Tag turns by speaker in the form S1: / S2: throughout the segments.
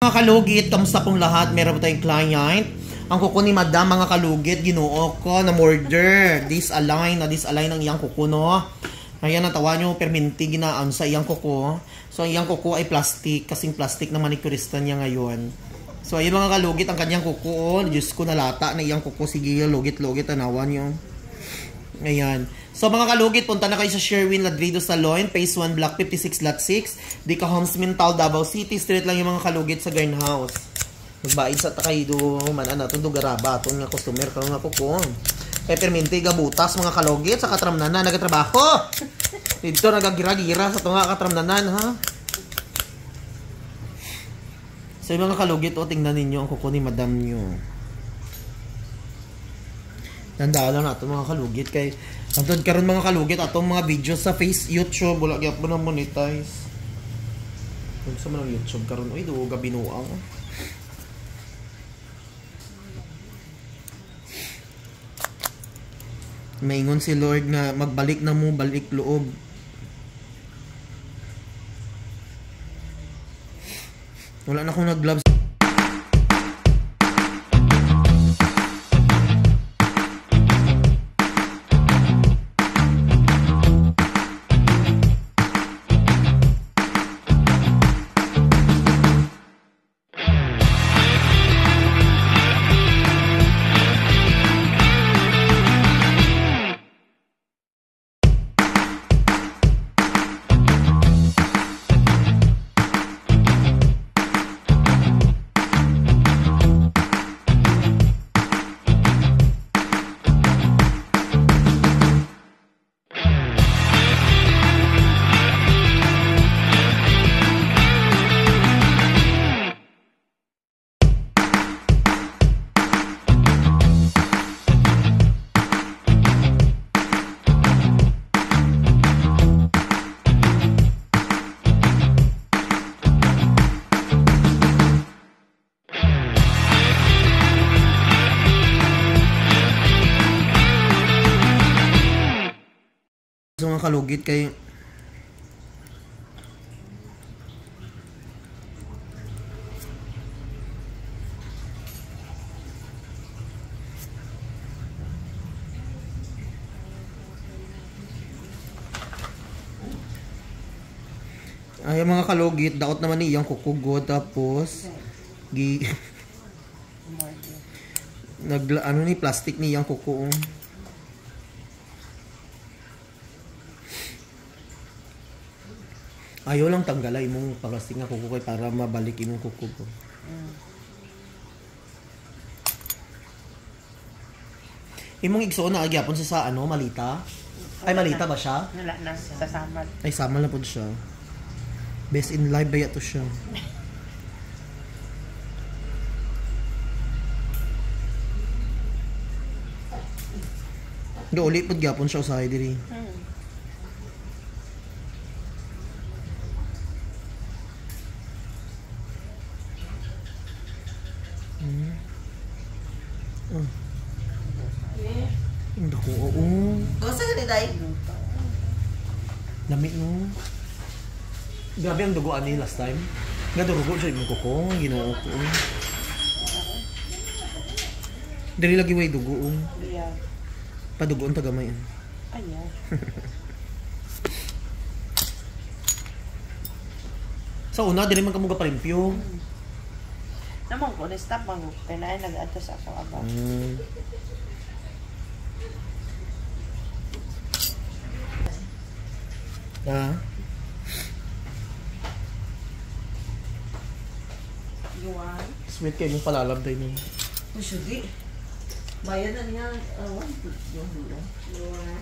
S1: Mga kalugit, kamusta pong lahat? Meron tayong client. Ang kuko ni Madam, mga kalugit, ginuo ko na murder. Disalign ang iyang kuko, no? Ayan, natawa nyo, perminti ginaan sa iyang kuko. So, ang iyang kuko ay plastic, kasing plastic na manicurista niya ngayon. So, ayun mga kalugit, ang kanyang kuko, oh, Diyos ko, nalata na iyang kuko. Sige, lugit-lugit, tanawan nyo. Ayan. So mga kalugit, punta na kayo sa Sherwin Ladrido Salon, Phase 1, Block 56, Lot 6. Di ka Homes Mintal, Davao City. Street lang yung mga kalugit sa Garnhouse. Magbaid sa takaydo, manan natin do garaba. Ito nga customer, karoon nga kuko. Pepperminti, gabutas, mga kalugit, sa katramnanan, nagatrabaho. Dito nagagira-gira sa ito nga katramnanan, ha? So yung mga kalugit, o, tingnan ninyo ang kuko ni Madam nyo. Tandaan lang natin mga kalugit kay antod karon mga kalugit atong mga videos sa YouTube wala gyud po na monetize. Kung sa mga YouTube karon oy do ga binuang. Maingon si Lord nga magbalik na mo balik loob. Wala na akong nag-gloves. So mga kalugit kay ay mga kalugit daot naman ni iyang kukugod tapos ano ni plastic ni iyang kuko. Ayaw lang tanggalay imong plastic nga kuko kay para mabalik imong kuko ko. Imong igsuon na agyapon sa ano, malita? Ay malita ba siya?
S2: Wala na sa samal.
S1: Ay samal na pud siya. Best in life ba yato siya? Do ulit pud gyapon siya usahay diri. Hindi ko, oo.
S2: Gusto ka ni Day?
S1: Lamig no. Grabe ang dugoan ni last time. Nga dugo siya yung kuko, ginoo ko. Dali lagi way dugo.
S2: Yeah.
S1: Padugoon tagamay.
S2: Ayan.
S1: Sa una, dili man ka mo gaparimpyo.
S2: Naman ko, na-stop mag kailangan nag-ato sa ako aba. Yuan?
S1: Sweet kayo mong palalabday mo.
S2: Masyudi. Bayan na niya. Yuan.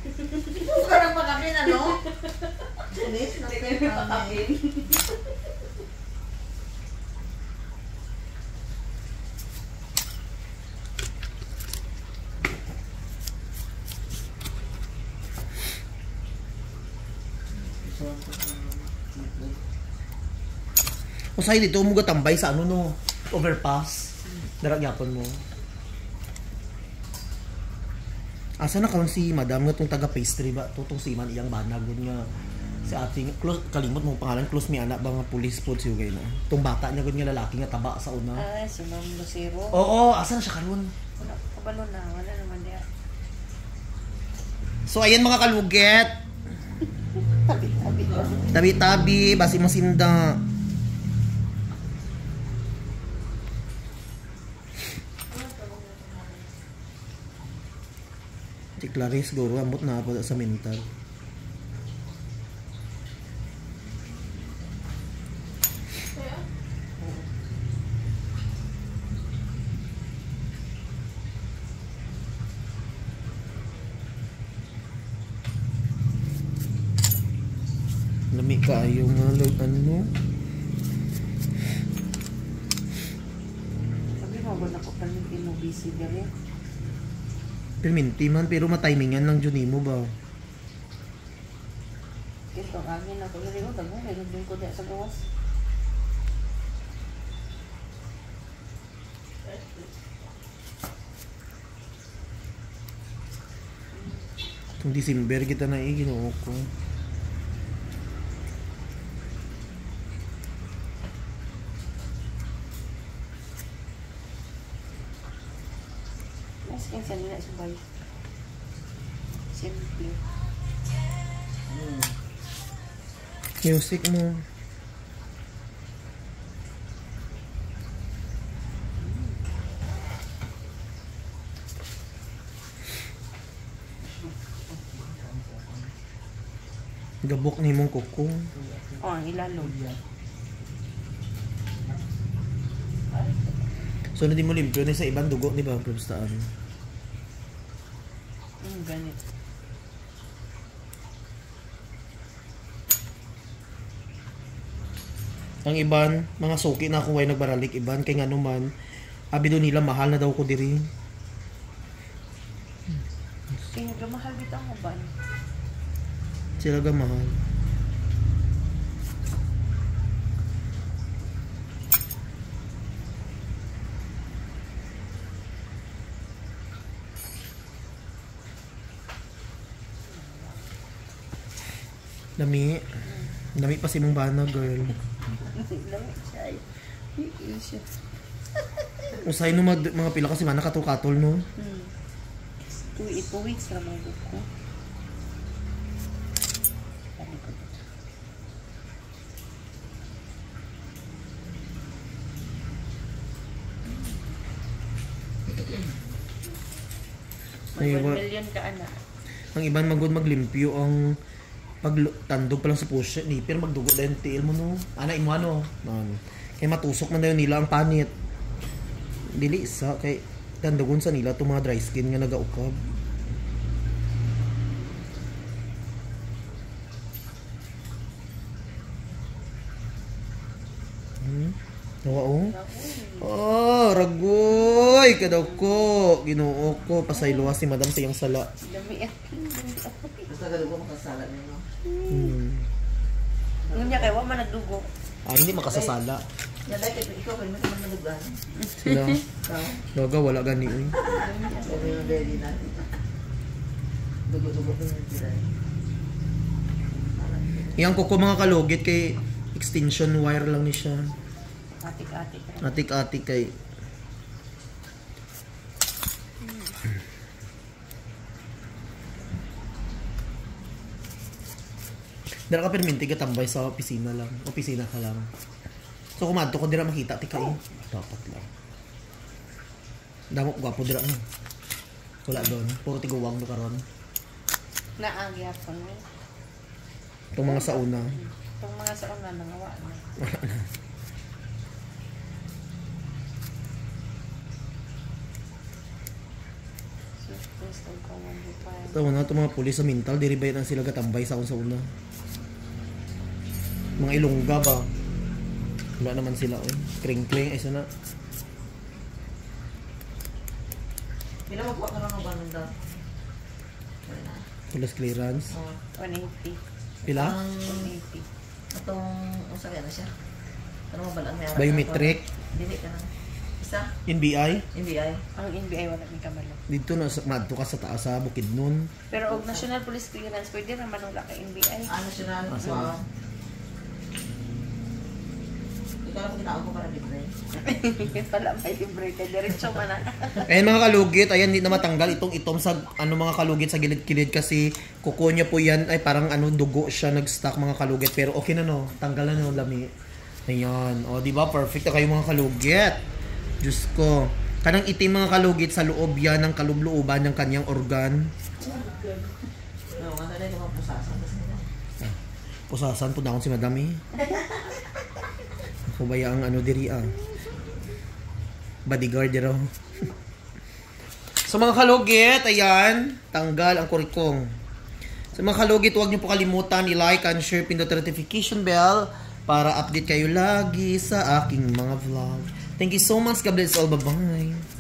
S2: Ito ka lang pakapin, ano? Sulis na pakapin.
S1: Usay dito mo gatambay sa ano no, overpass. Daragyapon mo. Asa na karon si Madam nga tong taga pastry ba? Tutong si man iyang banag nga Si ating close, kalimot mo pangalan close mi anak ba nga police po siya na. Tong bata niya gud nga lalaki nga taba sa una.
S3: Ay, si Ma'am Lucero.
S1: Oo, asa na siya karon?
S3: Wala pa kabalo na, wala naman diya.
S1: So ayan mga kaluget.
S3: Tabi.
S1: Tabi-tabi, basi mo sinda. Si Clarice guro ambot na ako sa mental. Lami kayo nga ano.
S3: Sabi mo, wala ko pa rin mo busy dali.
S1: Perminti man pero matimingan lang jud nimo ba.
S3: Ito, angin ako. Hindi ko, tago, may nagdun ko diya sa gawas.
S1: Itong December kita na Ginoo ko.
S3: Mas kinsa nila subay. Simple.
S1: Music mo. Gabok ni mong kuko.
S3: Oh, ang ilalog.
S1: So na di mo limpyo na sa ibang dugo, di ba? Pumstaan.
S3: Ganit.
S1: Ang iban, mga suki na kung way nagbaralik iban, kay nga naman, abi doon nila mahal na daw ko diri.
S3: Kaya gamahal dito ang uban.
S1: Sila ga mahal. Lami. Lami pa si mong bana, girl.
S3: Lamig siya. Hindi siya.
S1: Usay no mga pila kasi mana katol-katol no.
S3: 2 weeks na mga buko. Sabi ko dito.
S1: Ay,
S3: 1 million ka anak.
S1: Ang iban magod maglimpyo ang pagtandog pa lang sa push ni pero magdugo din tiil mo no. Ana imo ano? Kay matusok man dayon nila ang panit. Dili sa kay tandugon sa nila to mga dry skin nga nagaukab. Nawa oh. Oh, ragoy kadaw ko. Ginoo ko pasayloa si madam sa iyang sala.
S3: Dami at
S2: Basta galugo makasala niyo, no?
S3: Ngunya kay wa man nagdugo.
S1: Ah, hindi makasasala.
S2: Yan dahil kaya ikaw, kaya naman malugan.
S1: Sila.
S2: Ikaw,
S1: Loga wala gani uy.
S2: sabi yung daddy natin. Dugo-dugo ko yung tira.
S1: Iyang kuko mga kalugit kay extension wire lang ni siya.
S3: Atik-atik.
S1: Atik-atik kay Dara ka perminti ka tambay sa opisina lang. Opisina ka lang. So kumadto ko dira makita ti kay. Dapat lang. Damo gwapo dira no. Wala doon. Puro tiguwang do karon.
S3: Naagi ako no.
S1: Itong mga sauna.
S3: Itong mga sa una nangawa na.
S1: Ito na itong mga pulis sa mental, diri ba yan sila katambay sa sa una. Mga ilongga ba? Wala naman sila eh. Kring-kring, ay sana.
S2: Pila magkuha ka lang ng banon daw.
S1: Police clearance.
S3: 180.
S1: Pila?
S2: Ang
S3: 180.
S2: atong usa kaya na siya. Ano mo balaan may
S1: Biometric.
S2: Dili ka lang. Isa?
S1: NBI.
S2: NBI.
S3: Ang NBI wala may kamalo.
S1: Dito na madto ka sa taas sa Bukidnon.
S3: Pero og National Police Clearance, pwede naman wala kay NBI.
S2: National.
S1: Asa?
S2: Ikaw lang kung ko para libre.
S3: Wala may libre ka. Diretso man na.
S1: Ayan mga kalugit, ayan hindi na matanggal itong itom sa mga kalugit sa gilid-gilid kasi kuko niya po yan ay parang dugo siya nag-stock mga kalugit pero okay na no, tanggal na no lami. Ayan, o di ba perfect na kayo mga kalugit. Diyos ko, kanang itim mga kalugit sa loob yan ng kalubluuban ng kanyang organ.
S2: No, kasi na yung pusasan kasi nila.
S1: Pusasan po na akong si madami. Ako ba ang diri bodyguard raw. So mga kalugit, ayan, tanggal ang kurikong. So mga kalugit, huwag niyo po kalimutan i-like and share, pindot notification bell para update kayo lagi sa aking mga vlog. Thank you so much. God bless all. Bye-bye.